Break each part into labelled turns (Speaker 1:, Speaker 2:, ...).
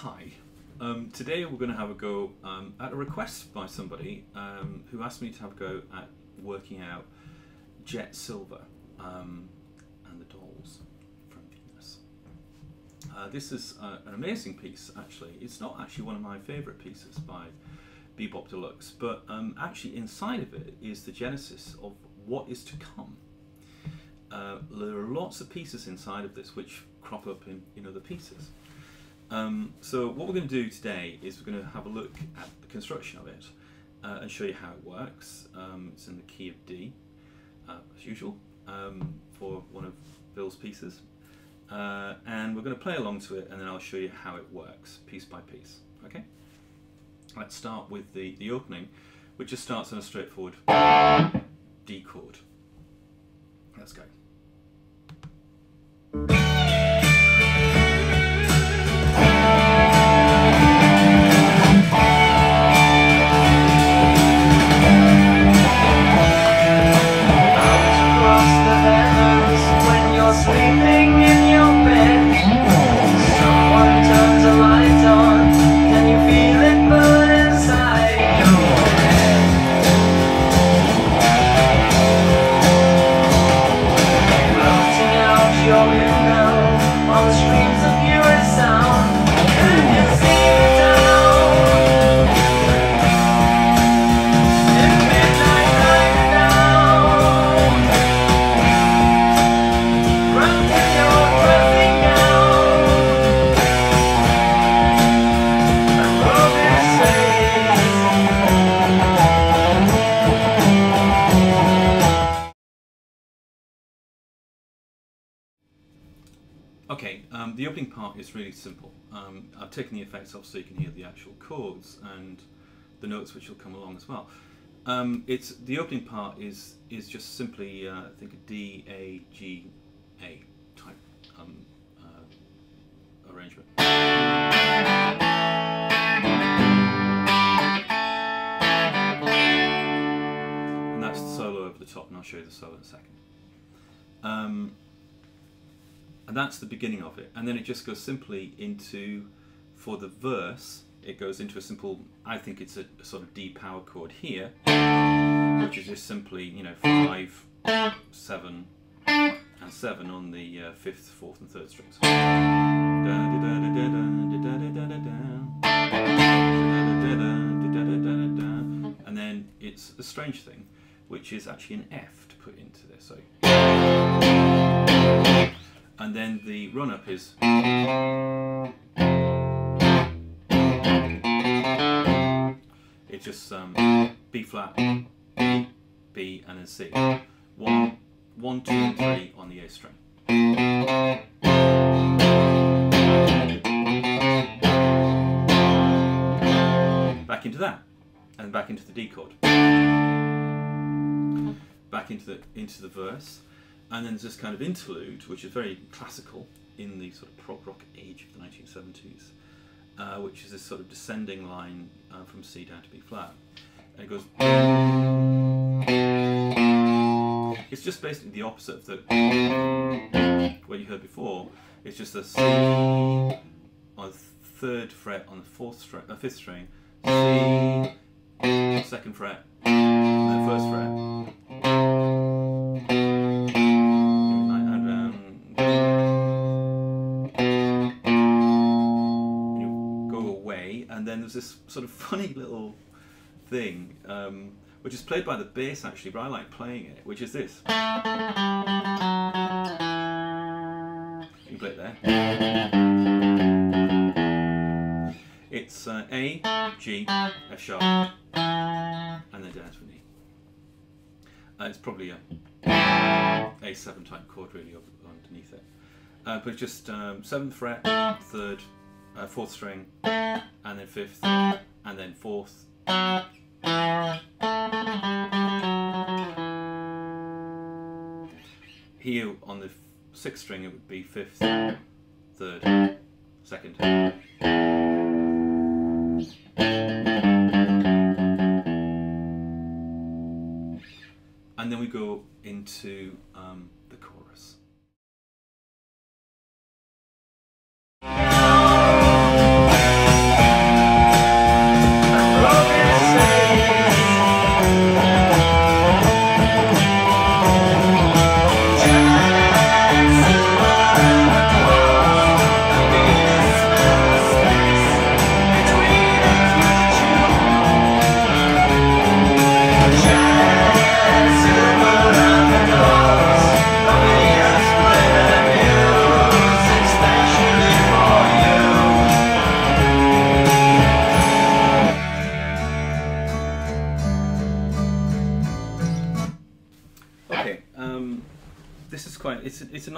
Speaker 1: Hi. Today we're going to have a go at a request by somebody who asked me to have a go at working out Jet Silver and the Dolls from Venus. This is an amazing piece, actually. It's not actually one of my favourite pieces by Bop Deluxe, but actually inside of it is the genesis of what is to come. There are lots of pieces inside of this which crop up in other pieces. So what we're going to do today is we're going to have a look at the construction of it and show you how it works. It's in the key of D, as usual, for one of Bill's pieces. And we're going to play along to it, and then I'll show you how it works, piece by piece. Okay? Let's start with the opening, which just starts on a straightforward D chord. Let's go. Okay, the opening part is really simple. I've taken the effects off so you can hear the actual chords and the notes which will come along as well. The opening part is just simply I think a D, A, G, A type arrangement. And that's the solo over the top, and I'll show you the solo in a second. And that's the beginning of it, and then it just goes simply into, for the verse, it goes into a simple, I think it's a sort of D power chord here, which is just simply, you know, 5, 7, and 7 on the 5th, 4th, and 3rd strings. And then it's a strange thing, which is actually an F to put into this. So. And then the run-up is it's just B flat, B, and then C. 1, 1, 2, and 3 on the A string. Back into that, and back into the D chord. Back into the verse. And then there's this kind of interlude, which is very classical in the sort of prog rock age of the 1970s, which is this sort of descending line from C down to B flat. And it goes... It's just basically the opposite of the what you heard before. It's just a C on the 3rd fret on the 5th string, C, 2nd fret, and then 1st fret. And then there's this sort of funny little thing, which is played by the bass actually, but I like playing it, which is this. You can play it there. It's A, G, F sharp, and then down to an E. It's probably a A7 type chord really underneath it. But it's just 7th fret, 3rd, 4th string, and then 5th, and then 4th. Here on the 6th string it would be 5th, 3rd, 2nd. And then we go into the chorus.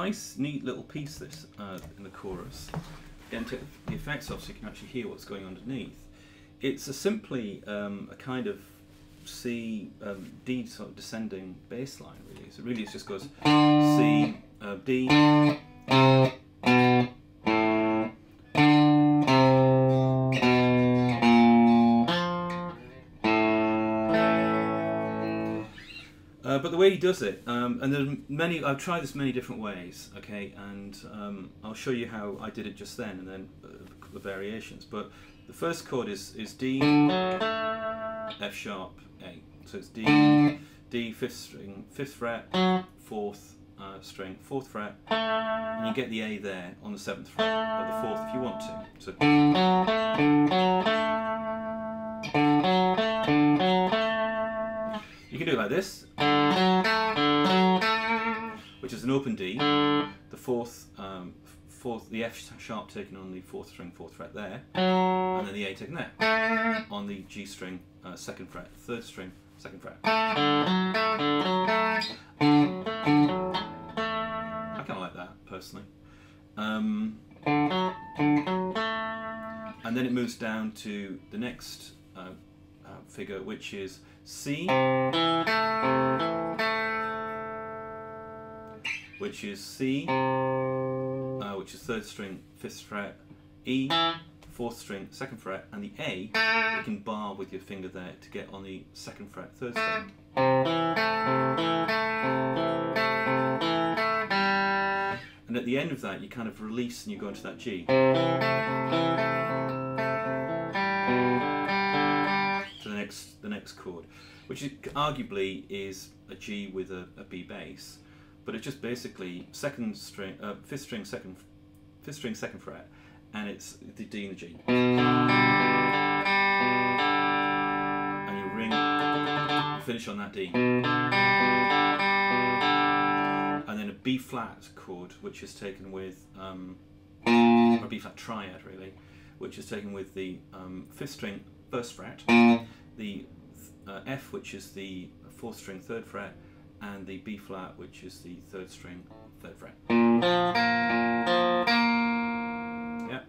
Speaker 1: nice, neat little piece, this, in the chorus. Again, take the effects off so you can actually hear what's going underneath. It's simply a kind of C, D sort of descending bass line, really. So really it just goes C, D, but the way he does it, and there's many, I've tried this many different ways, okay, and I'll show you how I did it just then, and then the variations. But the first chord is D, F sharp, A. So it's D, D, fifth string, 5th fret, 4th string, 4th fret, and you get the A there on the 7th fret, or the 4th if you want to. So you can do it like this, which is an open D, the 4th, the F sharp taken on the 4th string, 4th fret there, and then the A taken there, on the G string, 2nd fret, 3rd string, 2nd fret. I kind of like that, personally. And then it moves down to the next figure, which is C, which is C, which is 3rd string, 5th fret, E, 4th string, 2nd fret, and the A you can bar with your finger there to get on the 2nd fret, 3rd string. And at the end of that you kind of release and you go into that G. To the next chord, which arguably is a G with a B bass, but it's just basically 5th string, 2nd fret, and it's the D and the G. And you ring, you finish on that D. And then a B flat chord, which is taken with, or a B flat triad really, which is taken with the 5th string, 1st fret, the F, which is the 4th string, 3rd fret, and the B flat, which is the 3rd string, 3rd fret. Yeah.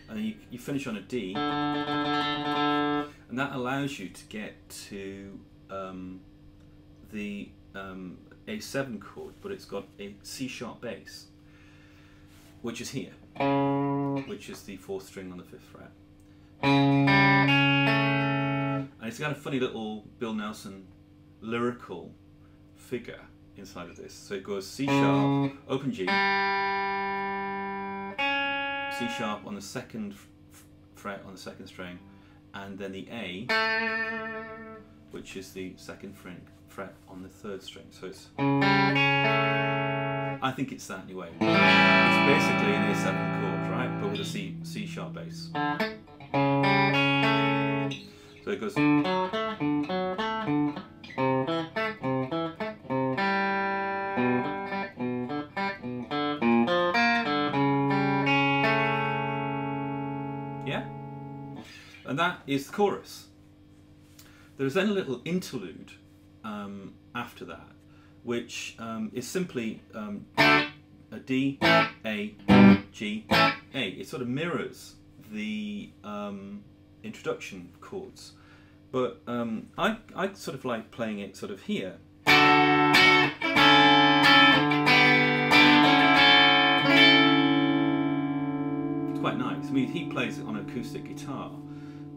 Speaker 1: And then you finish on a D, and that allows you to get to the A7 chord, but it's got a C sharp bass, which is here, which is the 4th string on the 5th fret. And it's got a funny little Bill Nelson lyrical figure inside of this. So it goes C sharp, open G, C sharp on the 2nd fret on the 2nd string, and then the A, which is the 2nd fret on the 3rd string. So it's, I think it's that anyway. It's basically an A7 chord, right? But with a C sharp bass. So it goes. Yeah? And that is the chorus. There's then a little interlude after that, which is simply a D, A, G, A. It sort of mirrors the introduction chords, but I sort of like playing it sort of here. It's quite nice. I mean, he plays it on acoustic guitar,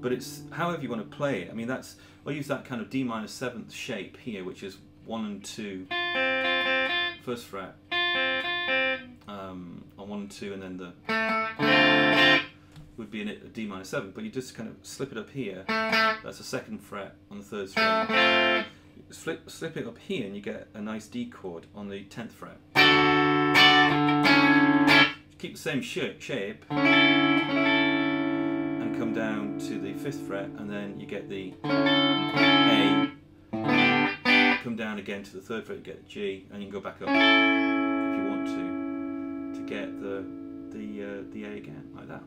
Speaker 1: but it's however you want to play it. I mean, that's, I'll use that kind of D minor 7th shape here, which is 1 and 2, 1st fret, on 1 and 2, and then the would be in a D minor 7, but you just kind of slip it up here. That's a 2nd fret on the 3rd string. Slip it up here, and you get a nice D chord on the 10th fret. Keep the same shape, and come down to the 5th fret, and then you get the A. Come down again to the 3rd fret, you get the G, and you can go back up if you want to get the A again, like that.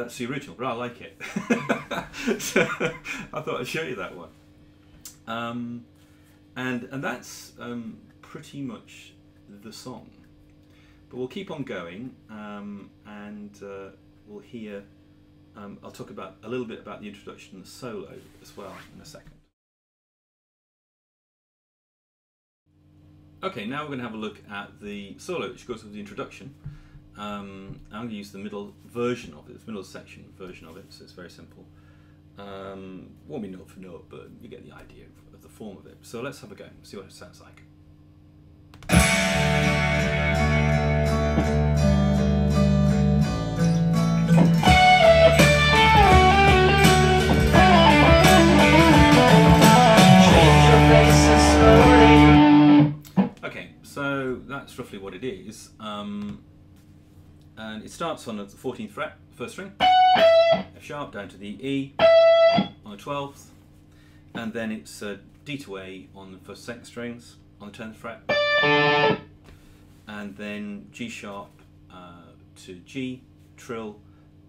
Speaker 1: That's the original, but I like it. So I thought I'd show you that one. And that's pretty much the song. But we'll keep on going, and we'll hear. I'll talk about a little bit about the introduction and the solo as well in a second. Okay, now we're going to have a look at the solo, which goes with the introduction. I'm going to use the middle version of it, the middle section version of it, so it's very simple. Won't be note for note, but you get the idea of the form of it. So let's have a go and see what it sounds like. Okay, so that's roughly what it is. And it starts on the 14th fret, first string, F sharp down to the E on the 12th, and then it's D to A on the first, second strings on the 10th fret, and then G sharp to G, trill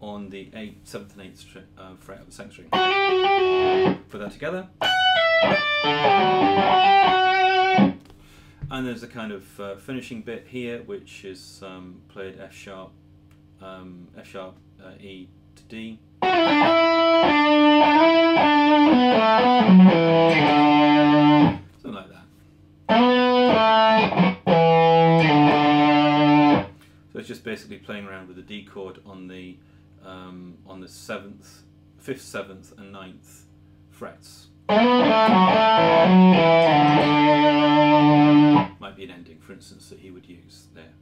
Speaker 1: on the 7th and 8th fret of the second string. Put that together. And there's a kind of finishing bit here, which is played F sharp, E to D. Something like that. So it's just basically playing around with the D chord on the 7th, 5th, 7th, and 9th frets. Might be an ending, for instance, that he would use there.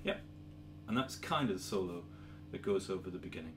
Speaker 1: Yep, and that's kind of the solo that goes over the beginning.